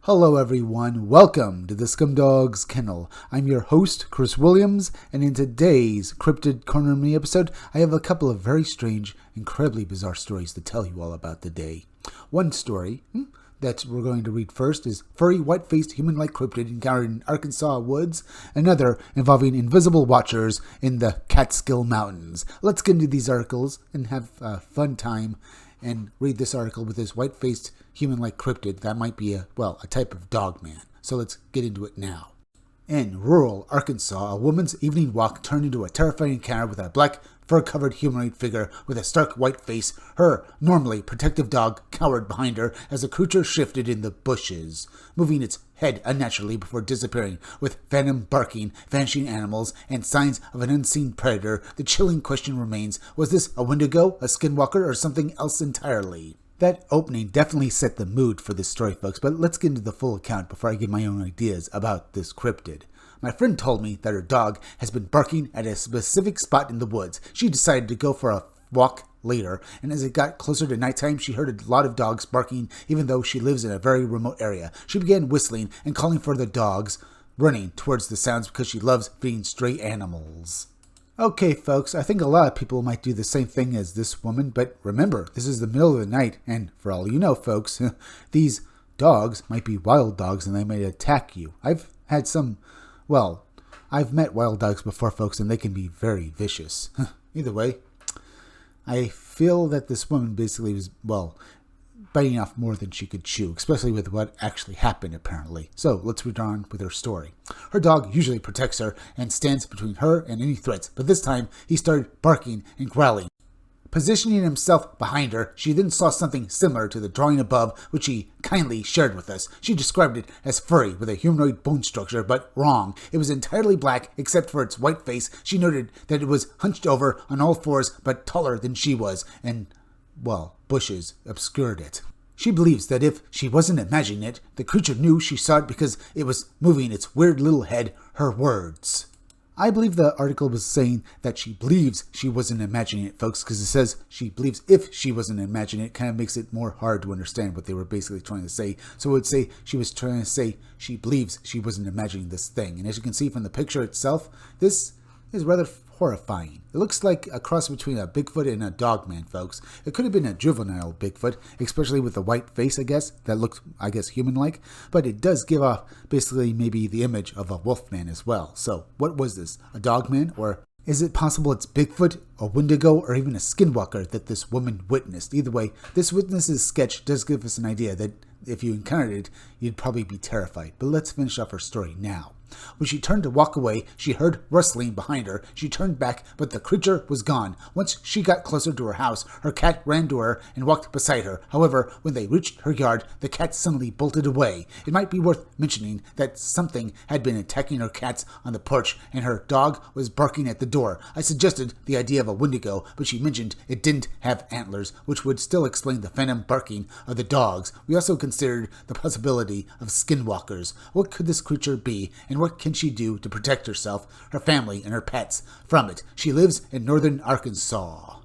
Hello everyone, welcome to the Scumdog's Kennel. I'm your host, Chris Williams, and in today's Cryptid Corner of Me episode, I have a couple of very strange, incredibly bizarre stories to tell you all about today. One story that we're going to read first is Furry, White-Faced, Human-Like Cryptid Encountered in Arkansas Woods. Another involving invisible watchers in the Catskill Mountains. Let's get into these articles and have a fun time and read this article with this white-faced human-like cryptid that might be a type of dog man. So let's get into it now. In rural Arkansas, a woman's evening walk turned into a terrifying encounter with a black, fur-covered humanoid figure with a stark white face. Her normally protective dog cowered behind her as the creature shifted in the bushes, moving its head unnaturally before disappearing. With phantom barking, vanishing animals, and signs of an unseen predator, the chilling question remains, was this a Wendigo, a skinwalker, or something else entirely? That opening definitely set the mood for this story, folks, but let's get into the full account before I give my own ideas about this cryptid. My friend told me that her dog has been barking at a specific spot in the woods. She decided to go for a walk later, and as it got closer to nighttime, she heard a lot of dogs barking, even though she lives in a very remote area. She began whistling and calling for the dogs, running towards the sounds because she loves feeding stray animals. Okay, folks, I think a lot of people might do the same thing as this woman, but remember, this is the middle of the night, and for all you know, folks, these dogs might be wild dogs and they might attack you. I've met wild dogs before, folks, and they can be very vicious. Either way, I feel that this woman basically was, biting off more than she could chew, especially with what actually happened, apparently. So let's read on with her story. Her dog usually protects her and stands between her and any threats, but this time he started barking and growling. Positioning himself behind her, she then saw something similar to the drawing above, which she kindly shared with us. She described it as furry, with a humanoid bone structure, but wrong. It was entirely black, except for its white face. She noted that it was hunched over on all fours, but taller than she was, and, bushes obscured it. She believes that if she wasn't imagining it, the creature knew she saw it because it was moving its weird little head, her words. I believe the article was saying that she believes she wasn't imagining it, folks, because it says she believes if she wasn't imagining it, kind of makes it more hard to understand what they were basically trying to say. So it would say she was trying to say she believes she wasn't imagining this thing. And as you can see from the picture itself, this is rather horrifying. It looks like a cross between a Bigfoot and a dogman, folks. It could have been a juvenile Bigfoot, especially with the white face, that looked, human-like. But it does give off, basically, maybe the image of a wolfman as well. So, what was this? A dogman? Or is it possible it's Bigfoot, a Wendigo, or even a skinwalker that this woman witnessed? Either way, this witness's sketch does give us an idea that if you encountered it, you'd probably be terrified. But let's finish off her story now. When she turned to walk away, she heard rustling behind her. She turned back, but the creature was gone. Once she got closer to her house, her cat ran to her and walked beside her. However, when they reached her yard, the cat suddenly bolted away. It might be worth mentioning that something had been attacking her cats on the porch, and her dog was barking at the door. I suggested the idea of a Wendigo, but she mentioned it didn't have antlers, which would still explain the phantom barking of the dogs. We also considered the possibility of skinwalkers. What could this creature be, and what can she do to protect herself, her family, and her pets from it? She lives in northern Arkansas.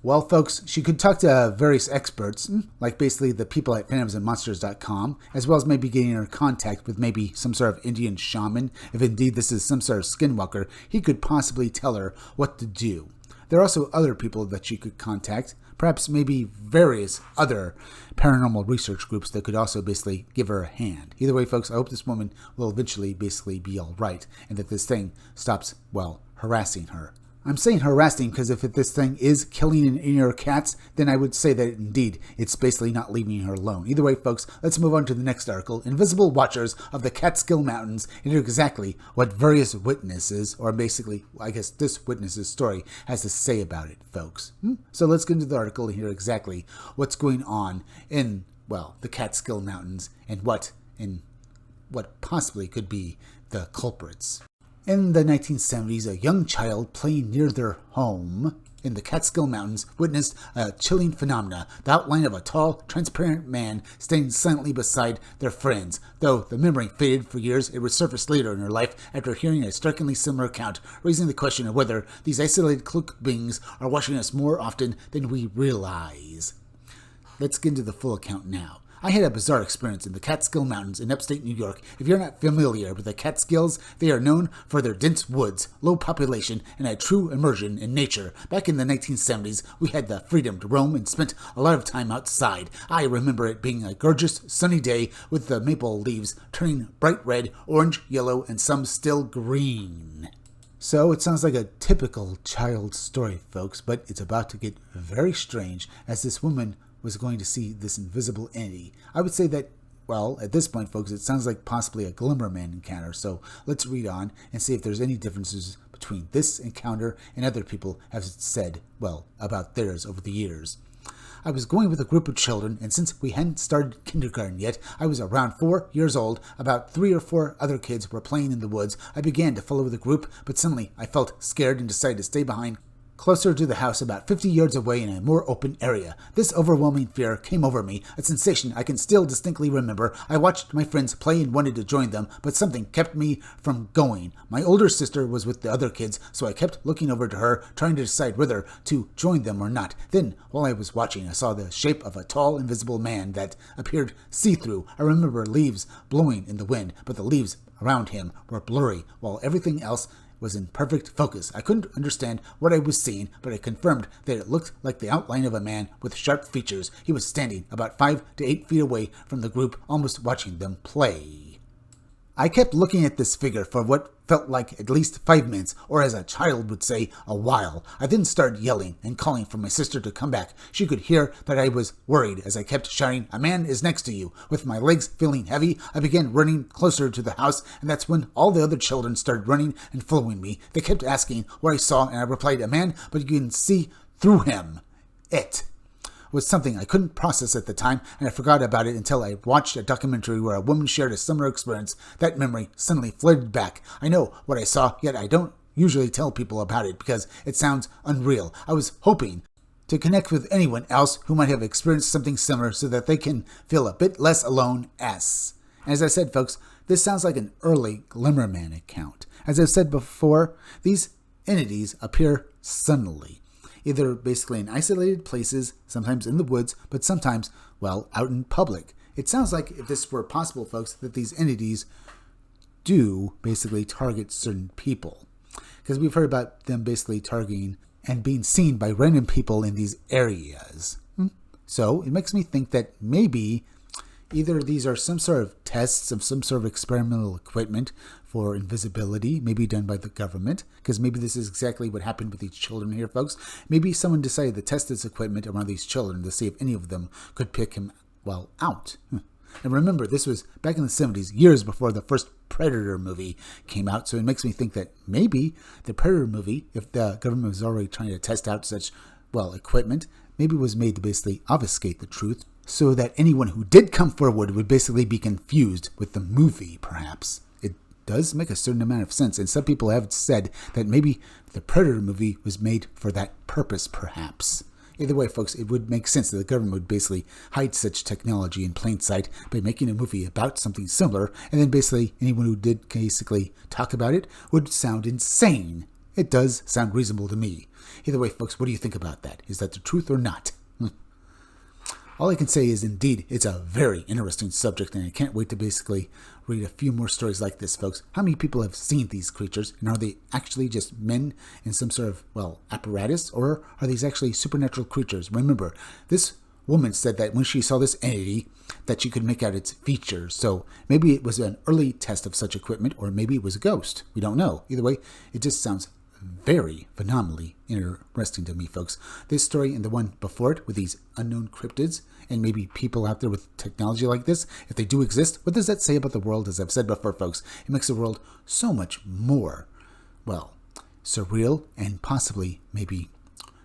Well, folks, she could talk to various experts, like basically the people at phantomsandmonsters.com, as well as maybe getting her contact with maybe some sort of Indian shaman. If indeed this is some sort of skinwalker, he could possibly tell her what to do. There are also other people that she could contact, perhaps maybe various other paranormal research groups that could also basically give her a hand. Either way, folks, I hope this woman will eventually basically be all right and that this thing stops, harassing her. I'm saying harassing because if this thing is killing and eating her cats, then I would say that indeed it's basically not leaving her alone. Either way, folks, let's move on to the next article. Invisible watchers of the Catskill Mountains into exactly what various witnesses, or basically, this witness's story has to say about it, folks. So let's get into the article and hear exactly what's going on in, the Catskill Mountains and what possibly could be the culprits. In the 1970s, a young child playing near their home in the Catskill Mountains witnessed a chilling phenomena, the outline of a tall, transparent man standing silently beside their friends. Though the memory faded for years, it resurfaced later in her life after hearing a strikingly similar account, raising the question of whether these isolated cloaked beings are watching us more often than we realize. Let's get into the full account now. I had a bizarre experience in the Catskill Mountains in upstate New York. If you're not familiar with the Catskills, they are known for their dense woods, low population, and a true immersion in nature. Back in the 1970s, we had the freedom to roam and spent a lot of time outside. I remember it being a gorgeous, sunny day with the maple leaves turning bright red, orange, yellow, and some still green. So it sounds like a typical child story, folks, but it's about to get very strange as this woman was going to see this invisible entity. I would say that, well, at this point, folks, it sounds like possibly a Glimmerman encounter. So let's read on and see if there's any differences between this encounter and other people have said, well, about theirs over the years. I was going with a group of children, and since we hadn't started kindergarten yet, I was around 4 years old. About 3 or 4 other kids were playing in the woods. I began to follow the group, but suddenly I felt scared and decided to stay behind, closer to the house, about 50 yards away in a more open area. This overwhelming fear came over me, a sensation I can still distinctly remember. I watched my friends play and wanted to join them, but something kept me from going. My older sister was with the other kids, so I kept looking over to her, trying to decide whether to join them or not. Then, while I was watching, I saw the shape of a tall, invisible man that appeared see-through. I remember leaves blowing in the wind, but the leaves around him were blurry, while everything else was in perfect focus. I couldn't understand what I was seeing, but I confirmed that it looked like the outline of a man with sharp features. He was standing about 5 to 8 feet away from the group, almost watching them play. I kept looking at this figure for what felt like at least 5 minutes, or as a child would say, a while. I then started yelling and calling for my sister to come back. She could hear that I was worried as I kept shouting, "A man is next to you." With my legs feeling heavy, I began running closer to the house, and that's when all the other children started running and following me. They kept asking what I saw, and I replied, "A man, but you can see through him." It was something I couldn't process at the time, and I forgot about it until I watched a documentary where a woman shared a similar experience. That memory suddenly flooded back. I know what I saw, yet I don't usually tell people about it because it sounds unreal. I was hoping to connect with anyone else who might have experienced something similar so that they can feel a bit less alone. As I said, folks, this sounds like an early Glimmerman account. As I've said before, these entities appear suddenly, either basically in isolated places, sometimes in the woods, but sometimes, well, out in public. It sounds like if this were possible, folks, that these entities do basically target certain people. Because we've heard about them basically targeting and being seen by random people in these areas. So it makes me think that maybe either these are some sort of tests of some sort of experimental equipment for invisibility, maybe done by the government, because maybe this is exactly what happened with these children here, folks. Maybe someone decided to test this equipment around these children to see if any of them could pick him, well, out. And remember, this was back in the 70s, years before the first Predator movie came out, so it makes me think that maybe the Predator movie, if the government was already trying to test out such, well, equipment, maybe it was made to basically obfuscate the truth, so that anyone who did come forward would basically be confused with the movie, perhaps. It does make a certain amount of sense, and some people have said that maybe the Predator movie was made for that purpose, perhaps. Either way, folks, it would make sense that the government would basically hide such technology in plain sight by making a movie about something similar, and then basically anyone who did basically talk about it would sound insane. It does sound reasonable to me. Either way, folks, what do you think about that? Is that the truth or not? All I can say is, indeed, it's a very interesting subject, and I can't wait to basically read a few more stories like this, folks. How many people have seen these creatures, and are they actually just men in some sort of, well, apparatus, or are these actually supernatural creatures? Remember, this woman said that when she saw this entity, that she could make out its features, so maybe it was an early test of such equipment, or maybe it was a ghost. We don't know. Either way, it just sounds very phenomenally interesting to me, folks. This story and the one before it with these unknown cryptids and maybe people out there with technology like this, if they do exist, what does that say about the world? As I've said before, folks, it makes the world so much more, well, surreal and possibly maybe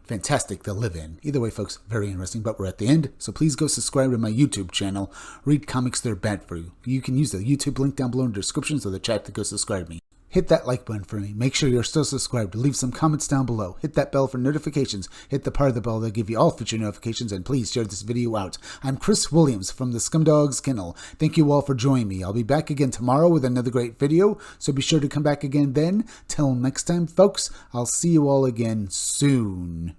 fantastic to live in. Either way, folks, very interesting, but we're at the end, so please go subscribe to my YouTube channel. Read comics that are bad for you. You can use the YouTube link down below in the description of the chat to go subscribe to me. Hit that like button for me. Make sure you're still subscribed. Leave some comments down below. Hit that bell for notifications. Hit the part of the bell that'll give you all future notifications, and please share this video out. I'm Chris Williams from the Scumdogs Kennel. Thank you all for joining me. I'll be back again tomorrow with another great video, so be sure to come back again then. Till next time, folks, I'll see you all again soon.